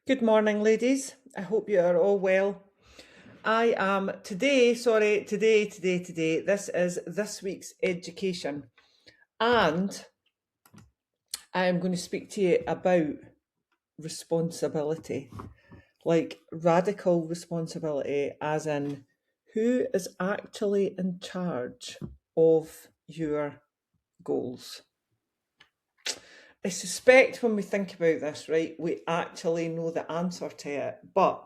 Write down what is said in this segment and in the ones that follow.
Good morning, ladies. I hope you are all well. I am today. This is this week's education, and I am going to speak to you about responsibility, like radical responsibility, as in who is actually in charge of your goals. I suspect when we think about this, right, we actually know the answer to it, but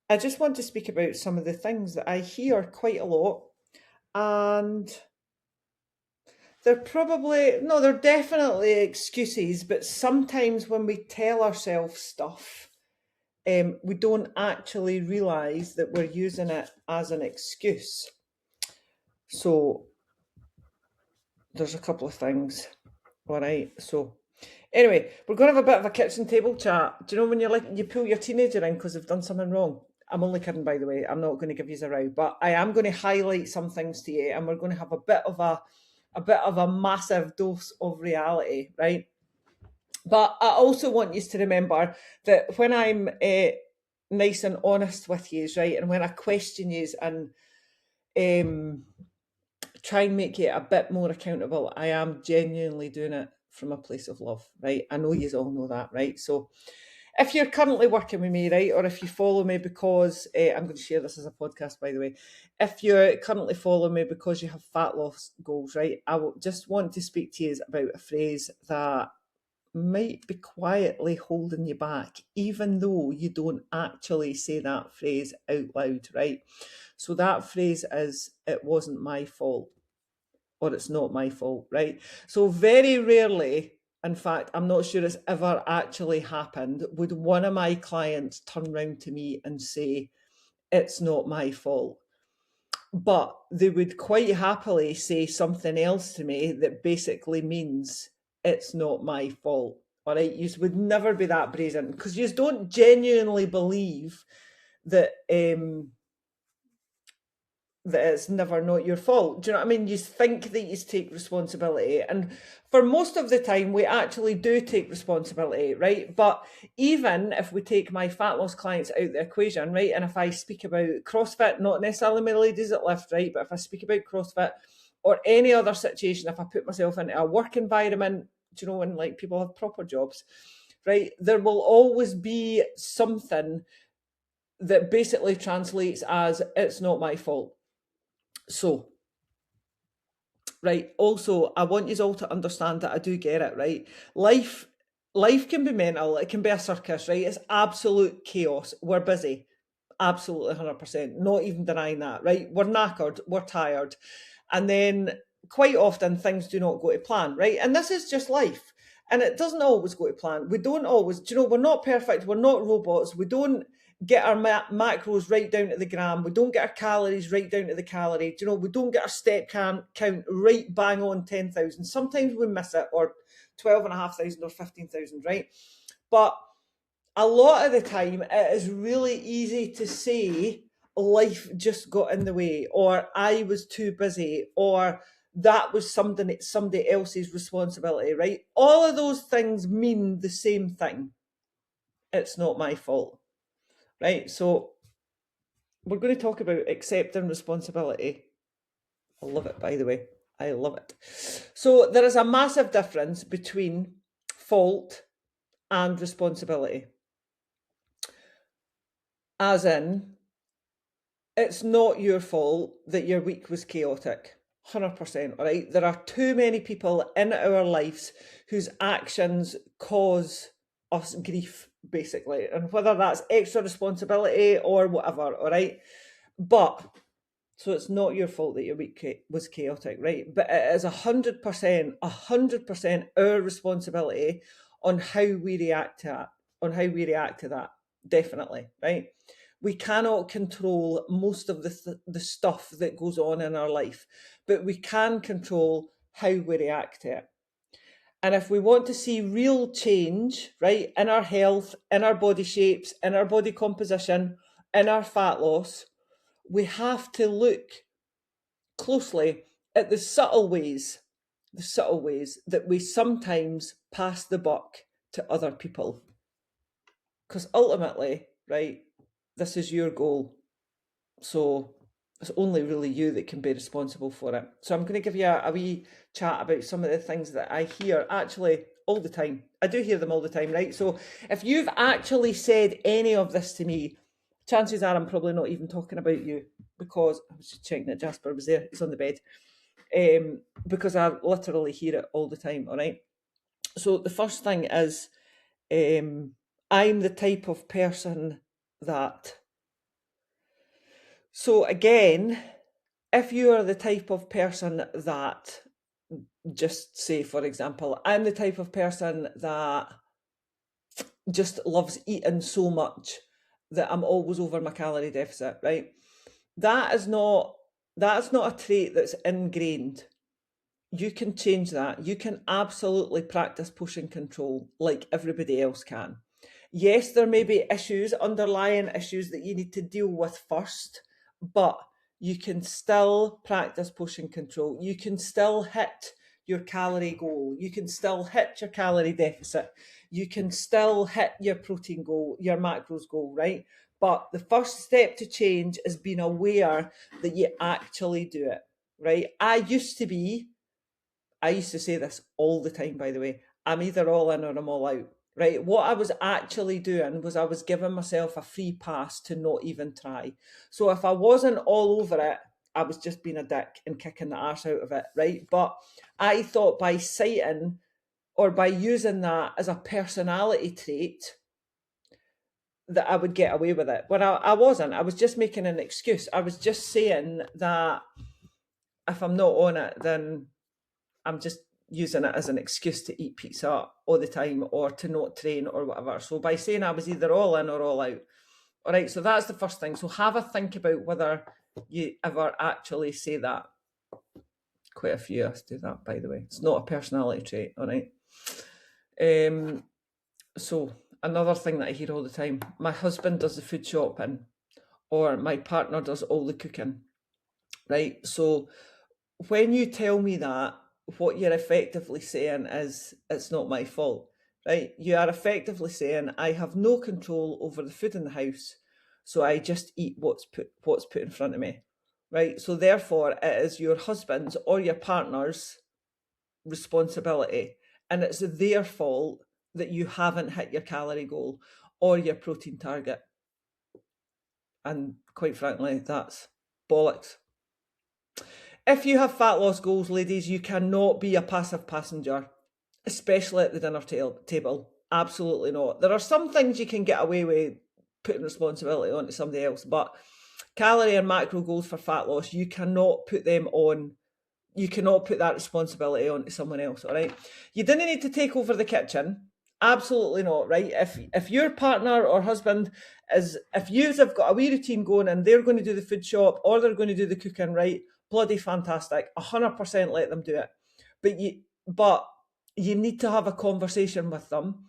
I just want to speak about some of the things that I hear quite a lot, and they're definitely excuses, but sometimes when we tell ourselves stuff, we don't actually realise that we're using it as an excuse. So there's a couple of things. All right. So anyway, we're going to have a bit of a kitchen table chat. Do you know when you're like you pull your teenager in because they've done something wrong? I'm only kidding, by the way. I'm not going to give you a row, but I am going to highlight some things to you, and we're going to have a massive dose of reality, right? But I also want you to remember that when I'm nice and honest with you, right, and when I question you and try and make you a bit more accountable, I am genuinely doing it from a place of love, right? I know you all know that, right? So if you're currently working with me, right, or if you follow me because I'm going to share this as a podcast, by the way, if you're currently following me because you have fat loss goals, right, I will just want to speak to you about a phrase that might be quietly holding you back, even though you don't actually say that phrase out loud, right? So that phrase is, it wasn't my fault, or it's not my fault, right? So very rarely, in fact, I'm not sure it's ever actually happened, would one of my clients turn around to me and say, it's not my fault. But they would quite happily say something else to me that basically means it's not my fault. All right, you would never be that brazen because you don't genuinely believe that that it's never not your fault. Do you know what I mean? You think that you take responsibility. And for most of the time, we actually do take responsibility, right? But even if we take my fat loss clients out of the equation, right? And if I speak about CrossFit, not necessarily my ladies at Lift, right? But if I speak about CrossFit or any other situation, if I put myself into a work environment, do you know, when like people have proper jobs, right? There will always be something that basically translates as it's not my fault. So, right, also, I want you all to understand that I do get it, right? Life can be mental, it can be a circus, right? It's absolute chaos. We're busy. Absolutely 100%. Not even denying that, right? We're knackered, we're tired. And then quite often things do not go to plan, right? And this is just life. And it doesn't always go to plan. We don't always, do you know, we're not perfect. We're not robots. We don't get our macros right down to the gram. We don't get our calories right down to the calorie. Do you know, we don't get our step count right bang on 10,000. Sometimes we miss it, or 12,500 or 15,000, right? But a lot of the time it is really easy to say life just got in the way, or I was too busy, or that was somebody else's responsibility, right? All of those things mean the same thing. It's not my fault, right? So we're going to talk about accepting responsibility. I love it, by the way. I love it. So there is a massive difference between fault and responsibility. As in, it's not your fault that your week was chaotic. 100%. All right. There are too many people in our lives whose actions cause us grief, basically. And whether that's extra responsibility or whatever. All right. But so it's not your fault that your week was chaotic, right? But it is 100% our responsibility on how we react to that, definitely, right? We cannot control most of the stuff that goes on in our life, but we can control how we react to it. And if we want to see real change, right, in our health, in our body shapes, in our body composition, in our fat loss, we have to look closely at the subtle ways that we sometimes pass the buck to other people. Because ultimately, right, this is your goal. So it's only really you that can be responsible for it. So I'm going to give you a wee chat about some of the things that I hear actually all the time. I do hear them all the time, right? So if you've actually said any of this to me, chances are I'm probably not even talking about you, because I was just checking that Jasper was there. He's on the bed. Because I literally hear it all the time, all right? So the first thing is, I'm the type of person that... So again, if you are the type of person that, just say, for example, I'm the type of person that just loves eating so much that I'm always over my calorie deficit, right? That's not a trait that's ingrained. You can change that. You can absolutely practice pushing control like everybody else can. Yes, there may be issues, underlying issues that you need to deal with first, but you can still practice pushing control. You can still hit your calorie goal. You can still hit your calorie deficit. You can still hit your protein goal, your macros goal, right? But the first step to change is being aware that you actually do it, right? I used to say this all the time, by the way. I'm either all in or I'm all out, right? What I was actually doing was I was giving myself a free pass to not even try. So if I wasn't all over it, I was just being a dick and kicking the arse out of it, right? But I thought by citing or by using that as a personality trait that I would get away with it. But I wasn't. I was just making an excuse. I was just saying that if I'm not on it, then I'm just using it as an excuse to eat pizza all the time or to not train or whatever. So by saying I was either all in or all out. All right, so that's the first thing. So have a think about whether you ever actually say that. Quite a few of us do that, by the way. It's not a personality trait, all right? So another thing that I hear all the time, my husband does the food shopping or my partner does all the cooking, right? So when you tell me that, what you're effectively saying is it's not my fault, right? You are effectively saying I have no control over the food in the house, so I just eat what's put in front of me, right? So therefore, it is your husband's or your partner's responsibility, and it's their fault that you haven't hit your calorie goal or your protein target. And quite frankly, that's bollocks. If you have fat loss goals, ladies, you cannot be a passive passenger, especially at the dinner table. Absolutely not. There are some things you can get away with putting responsibility onto somebody else, but calorie and macro goals for fat loss, you cannot put them on. You cannot put that responsibility onto someone else, all right? You didn't need to take over the kitchen. Absolutely not, right? If your partner or husband if you have got a wee routine going and they're going to do the food shop or they're going to do the cooking, right? Bloody fantastic. 100% let them do it. But you need to have a conversation with them.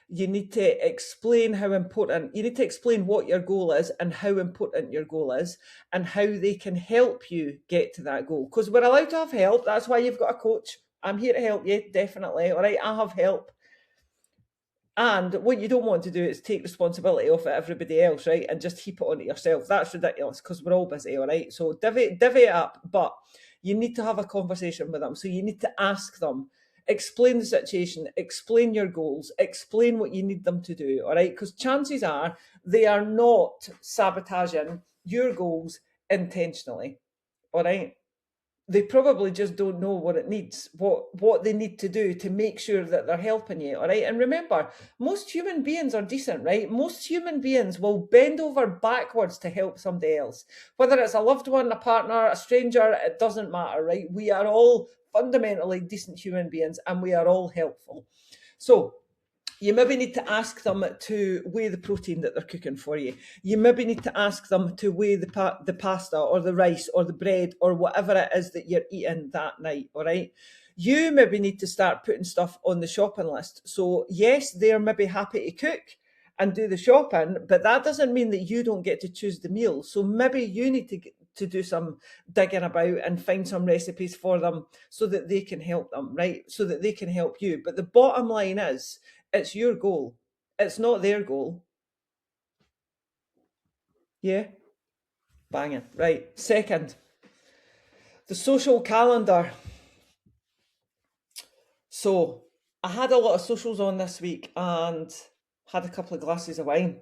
You need to explain you need to explain what your goal is and how important your goal is and how they can help you get to that goal. Because we're allowed to have help. That's why you've got a coach. I'm here to help you, definitely. All right, I have help. And what you don't want to do is take responsibility off of everybody else, right? And just heap it onto yourself. That's ridiculous because we're all busy, all right? So divvy it up, but you need to have a conversation with them. So you need to ask them, explain the situation, explain your goals, explain what you need them to do, all right? Because chances are they are not sabotaging your goals intentionally, all right? They probably just don't know what it needs, what they need to do to make sure that they're helping you, all right? And remember, most human beings are decent, right? Most human beings will bend over backwards to help somebody else. Whether it's a loved one, a partner, a stranger, it doesn't matter, right? We are all fundamentally decent human beings and we are all helpful. So you maybe need to ask them to weigh the protein that they're cooking for you. You maybe need to ask them to weigh the pasta or the rice or the bread or whatever it is that you're eating that night, all right? You maybe need to start putting stuff on the shopping list. So yes, they're maybe happy to cook and do the shopping, but that doesn't mean that you don't get to choose the meal. So maybe you need to do some digging about and find some recipes for them so that they can help them, right? So that they can help you. But the bottom line is, it's your goal. It's not their goal. Yeah? Banging. Right. Second, the social calendar. So I had a lot of socials on this week and had a couple of glasses of wine.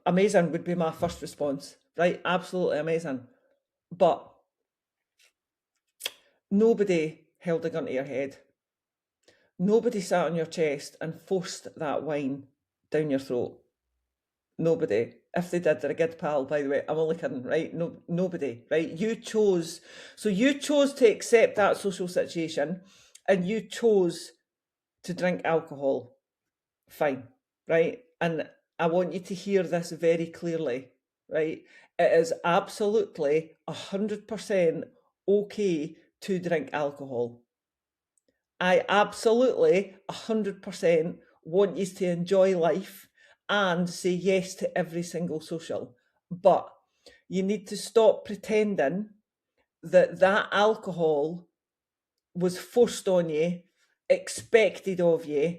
Amazing would be my first response, right? Absolutely amazing. But nobody held a gun to your head. Nobody sat on your chest and forced that wine down your throat. Nobody. If they did, they're a good pal, by the way. I'm only kidding, right? No, nobody, right? You chose. So you chose to accept that social situation and you chose to drink alcohol. Fine, right? And I want you to hear this very clearly, right? It is absolutely 100% okay to drink alcohol. I absolutely 100% want you to enjoy life and say yes to every single social. But you need to stop pretending that that alcohol was forced on you, expected of you,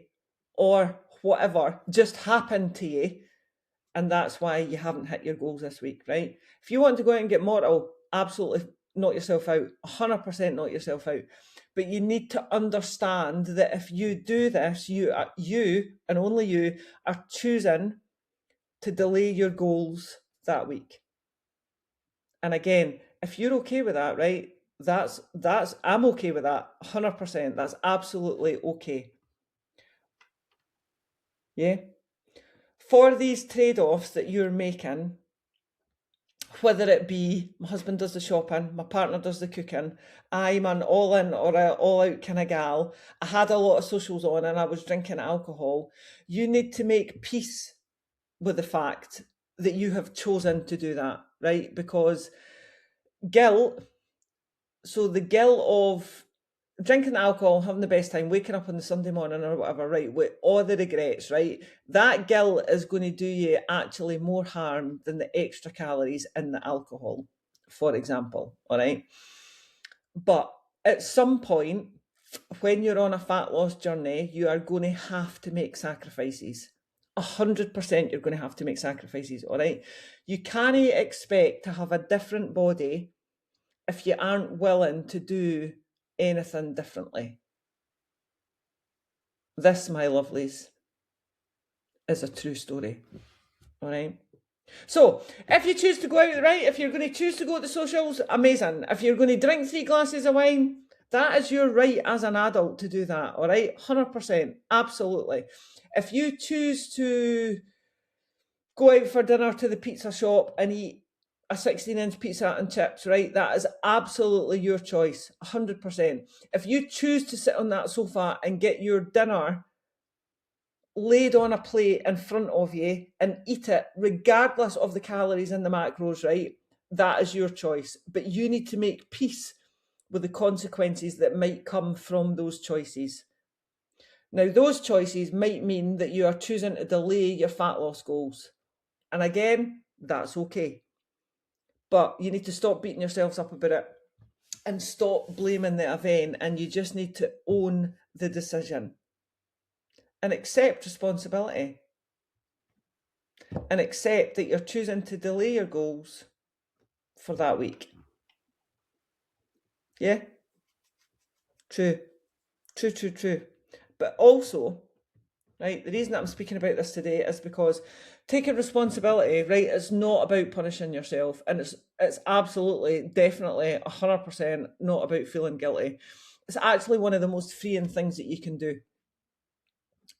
or whatever just happened to you, and that's why you haven't hit your goals this week, right? If you want to go out and get mortal, absolutely knock yourself out, 100% knock yourself out. But you need to understand that if you do this, you and only you are choosing to delay your goals that week. And again, if you're okay with that, right? That's I'm okay with that, 100%. That's absolutely okay. Yeah. For these trade-offs that you're making, whether it be my husband does the shopping, my partner does the cooking, I'm an all-in or an all-out kind of gal, I had a lot of socials on and I was drinking alcohol, you need to make peace with the fact that you have chosen to do that, right? Because guilt, so the guilt of drinking alcohol, having the best time, waking up on the Sunday morning or whatever, right, with all the regrets, right, that guilt is going to do you actually more harm than the extra calories in the alcohol, for example, all right? But at some point, when you're on a fat loss journey, you are going to have to make sacrifices. 100% you're going to have to make sacrifices, all right? You can't expect to have a different body if you aren't willing to do anything differently. This, my lovelies, is a true story. All right. So, if you choose to go out, right, if you're going to choose to go to the socials, amazing. If you're going to drink 3 glasses of wine, that is your right as an adult to do that. All right. 100%. Absolutely. If you choose to go out for dinner to the pizza shop and eat a 16-inch pizza and chips, right? That is absolutely your choice, 100%. If you choose to sit on that sofa and get your dinner laid on a plate in front of you and eat it, regardless of the calories and the macros, right? That is your choice. But you need to make peace with the consequences that might come from those choices. Now, those choices might mean that you are choosing to delay your fat loss goals. And again, that's okay. But you need to stop beating yourselves up about it and stop blaming the event, and you just need to own the decision and accept responsibility and accept that you're choosing to delay your goals for that week. Yeah? True. True, true, true. But also, right, the reason that I'm speaking about this today is because taking responsibility, right, is not about punishing yourself, and it's absolutely, definitely 100% not about feeling guilty. It's actually one of the most freeing things that you can do.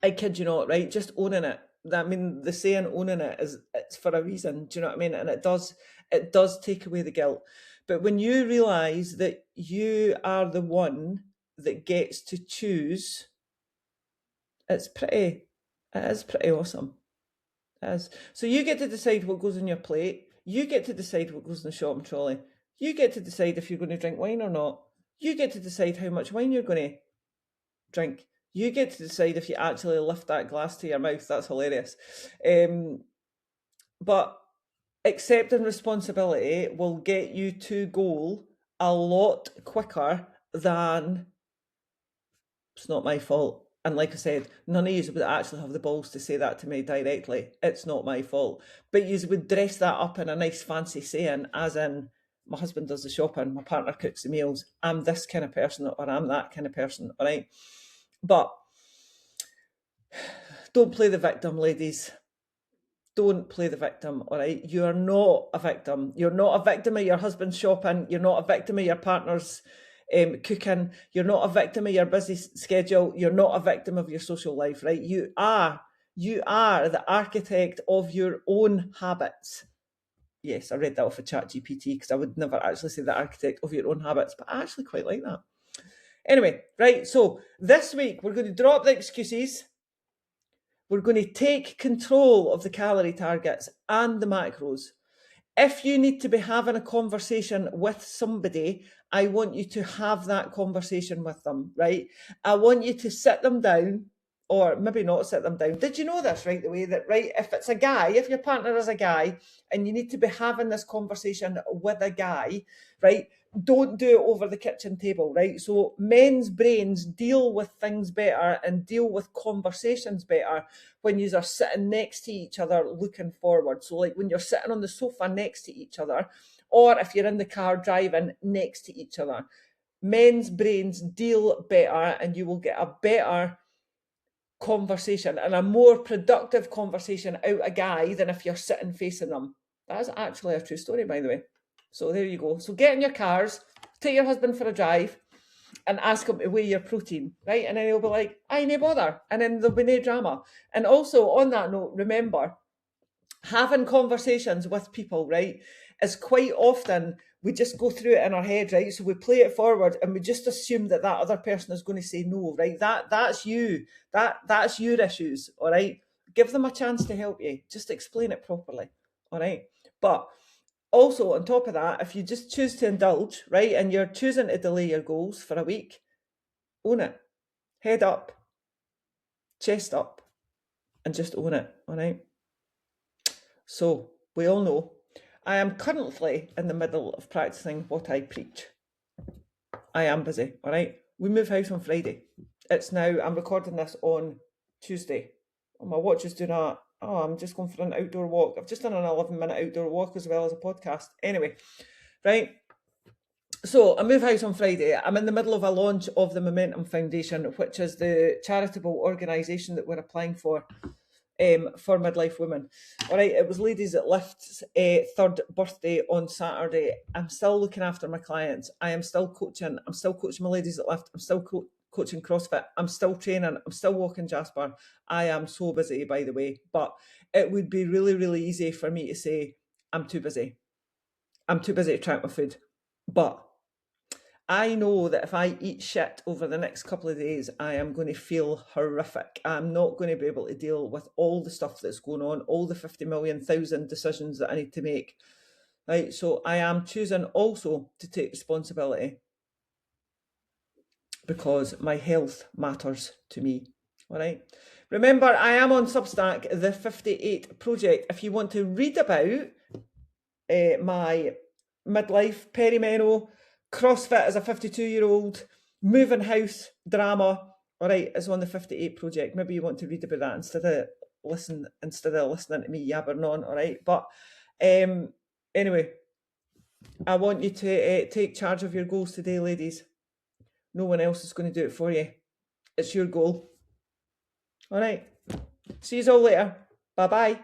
I kid you not, right? Just owning it. I mean, the saying owning it is, it's for a reason. Do you know what I mean? And it does take away the guilt. But when you realise that you are the one that gets to choose, it is pretty awesome. It is. So you get to decide what goes on your plate. You get to decide what goes in the shopping trolley. You get to decide if you're going to drink wine or not. You get to decide how much wine you're going to drink. You get to decide if you actually lift that glass to your mouth. That's hilarious. But accepting responsibility will get you to goal a lot quicker than it's not my fault. And like I said, none of you would actually have the balls to say that to me directly. It's not my fault. But you would dress that up in a nice fancy saying, as in, my husband does the shopping, my partner cooks the meals, I'm this kind of person, or I'm that kind of person, all right? But don't play the victim, ladies. Don't play the victim, all right? You are not a victim. You're not a victim of your husband's shopping. You're not a victim of your partner's cooking. You're not a victim of your busy schedule. You're not a victim of your social life, right? You are the architect of your own habits. Yes, I read that off of ChatGPT because I would never actually say the architect of your own habits, but I actually quite like that. Anyway, right, so this week we're going to drop the excuses. We're going to take control of the calorie targets and the macros. If you need to be having a conversation with somebody, I want you to have that conversation with them, right? I want you to sit them down, or maybe not sit them down. Did you know this, right, the way that, right, if it's a guy, if your partner is a guy, and you need to be having this conversation with a guy, right, don't do it over the kitchen table, right? So men's brains deal with things better and deal with conversations better when you are sitting next to each other looking forward. So like when you're sitting on the sofa next to each other, or if you're in the car driving next to each other, men's brains deal better and you will get a better conversation and a more productive conversation out a guy than if you're sitting facing them. That is actually a true story, by the way. So there you go. So get in your cars, take your husband for a drive and ask him to weigh your protein, right? And then he'll be like, I no bother. And then there'll be no drama. And also on that note, remember, having conversations with people, right, is quite often we just go through it in our head, right? So we play it forward and we just assume that other person is going to say no, right? That's you. That's your issues, all right? Give them a chance to help you. Just explain it properly, all right? But also, on top of that, if you just choose to indulge, right, and you're choosing to delay your goals for a week, own it. Head up, chest up, and just own it, all right? So, we all know, I am currently in the middle of practicing what I preach. I am busy, all right? We move house on Friday. It's now, I'm recording this on Tuesday. My watch is doing I'm just going for an outdoor walk. I've just done an 11-minute outdoor walk as well as a podcast. Anyway, right? So I move house on Friday. I'm in the middle of a launch of the Momentum Foundation, which is the charitable organisation that we're applying for midlife women. All right, it was Ladies That Lift's third birthday on Saturday. I'm still looking after my clients. I am still coaching. I'm still coaching my Ladies That Lift. I'm still coaching CrossFit. I'm still training. I'm still walking Jasper. I am so busy, by the way, but it would be really, really easy for me to say, I'm too busy. I'm too busy to track my food. But I know that if I eat shit over the next couple of days, I am going to feel horrific. I'm not going to be able to deal with all the stuff that's going on, all the 50 million thousand decisions that I need to make. Right, so I am choosing also to take responsibility because my health matters to me. All right. Remember, I am on Substack, the 58 Project. If you want to read about my midlife, peri-meno, CrossFit as a 52-year-old, moving house drama, all right, is on the 58 Project. Maybe you want to read about that instead of listening to me yabbering on, all right? But anyway, I want you to take charge of your goals today, ladies. No one else is going to do it for you. It's your goal. All right. See you all later. Bye-bye.